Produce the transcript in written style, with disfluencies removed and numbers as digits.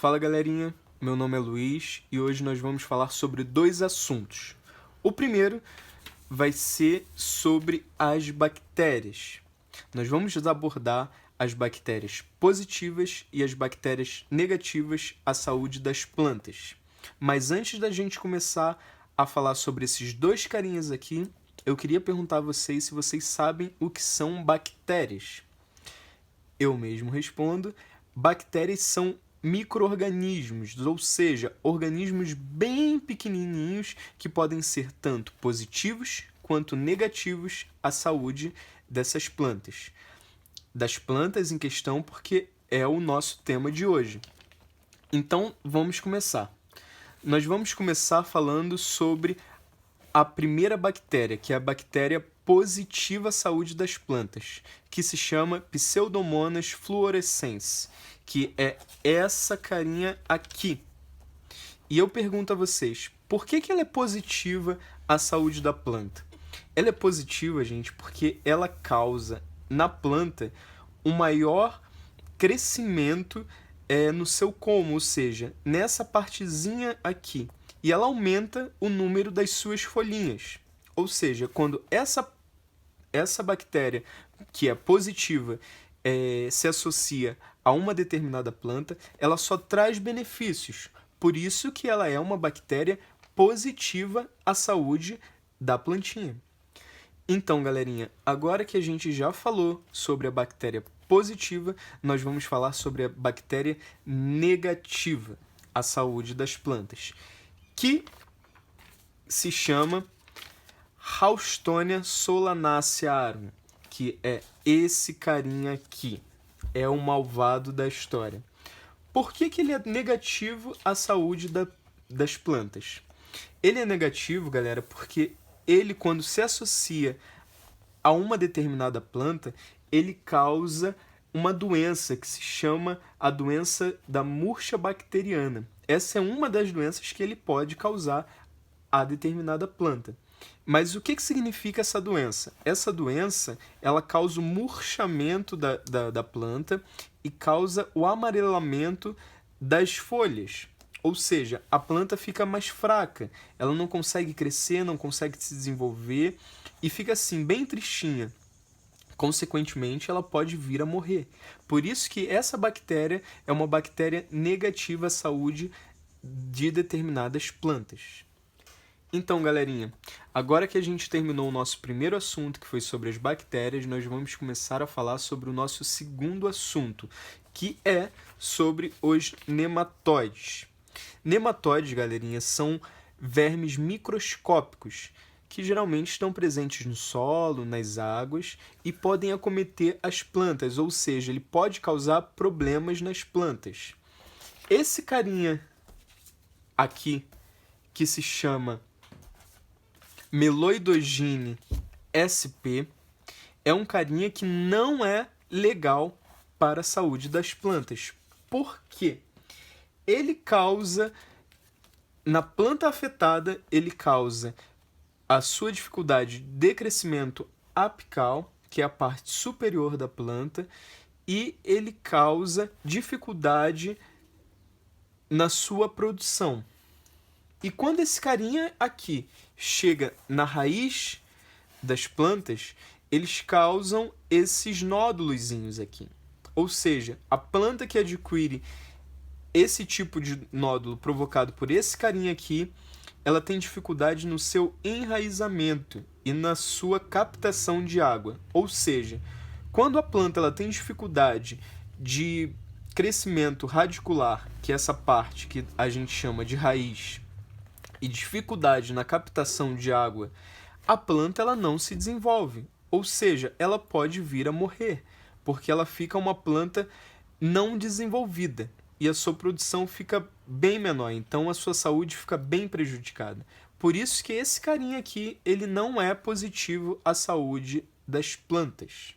Fala galerinha, meu nome é Luiz e hoje nós vamos falar sobre dois assuntos. O primeiro vai ser sobre as bactérias. Nós vamos abordar as bactérias positivas e as bactérias negativas à saúde das plantas. Mas antes da gente começar a falar sobre esses dois carinhas aqui, eu queria perguntar a vocês se vocês sabem o que são bactérias. Eu mesmo respondo: bactérias são micro-organismos, ou seja, organismos bem pequenininhos que podem ser tanto positivos quanto negativos à saúde dessas plantas. Das plantas em questão, porque é o nosso tema de hoje. Então, vamos começar. Nós vamos começar falando sobre a primeira bactéria, que é a bactéria positiva à saúde das plantas, que se chama Pseudomonas fluorescens, que é essa carinha aqui. E eu pergunto a vocês, por que ela é positiva à saúde da planta? Ela é positiva, gente, porque ela causa na planta um maior crescimento no seu colmo, ou seja, nessa partezinha aqui. E ela aumenta o número das suas folhinhas. Ou seja, quando essa bactéria, que é positiva, se associa a uma determinada planta, ela só traz benefícios. Por isso que ela é uma bactéria positiva à saúde da plantinha. Então, galerinha, agora que a gente já falou sobre a bactéria positiva, nós vamos falar sobre a bactéria negativa à saúde das plantas, que se chama Haustonia solanacearum, que é esse carinha aqui, é o malvado da história. Por que ele é negativo à saúde das plantas? Ele é negativo, galera, porque ele, quando se associa a uma determinada planta, ele causa uma doença que se chama a doença da murcha bacteriana. Essa é uma das doenças que ele pode causar a determinada planta. Mas o que significa essa doença? Essa doença, ela causa o murchamento da planta e causa o amarelamento das folhas. Ou seja, a planta fica mais fraca, ela não consegue crescer, não consegue se desenvolver e fica assim, bem tristinha. Consequentemente, ela pode vir a morrer. Por isso que essa bactéria é uma bactéria negativa à saúde de determinadas plantas. Então, galerinha, agora que a gente terminou o nosso primeiro assunto, que foi sobre as bactérias, nós vamos começar a falar sobre o nosso segundo assunto, que é sobre os nematóides. Nematóides, galerinha, são vermes microscópicos que geralmente estão presentes no solo, nas águas e podem acometer as plantas, ou seja, ele pode causar problemas nas plantas. Esse carinha aqui, que se chama Meloidogene sp, é um carinha que não é legal para a saúde das plantas. Por quê? Ele causa, na planta afetada, ele causa a sua dificuldade de crescimento apical, que é a parte superior da planta, e ele causa dificuldade na sua produção. E quando esse carinha aqui chega na raiz das plantas, eles causam esses nódulozinhos aqui. Ou seja, a planta que adquire esse tipo de nódulo provocado por esse carinha aqui, ela tem dificuldade no seu enraizamento e na sua captação de água. Ou seja, quando a planta ela tem dificuldade de crescimento radicular, que é essa parte que a gente chama de raiz, e dificuldade na captação de água, a planta ela não se desenvolve. Ou seja, ela pode vir a morrer, porque ela fica uma planta não desenvolvida e a sua produção fica bem menor, então a sua saúde fica bem prejudicada. Por isso que esse carinha aqui, ele não é positivo à saúde das plantas.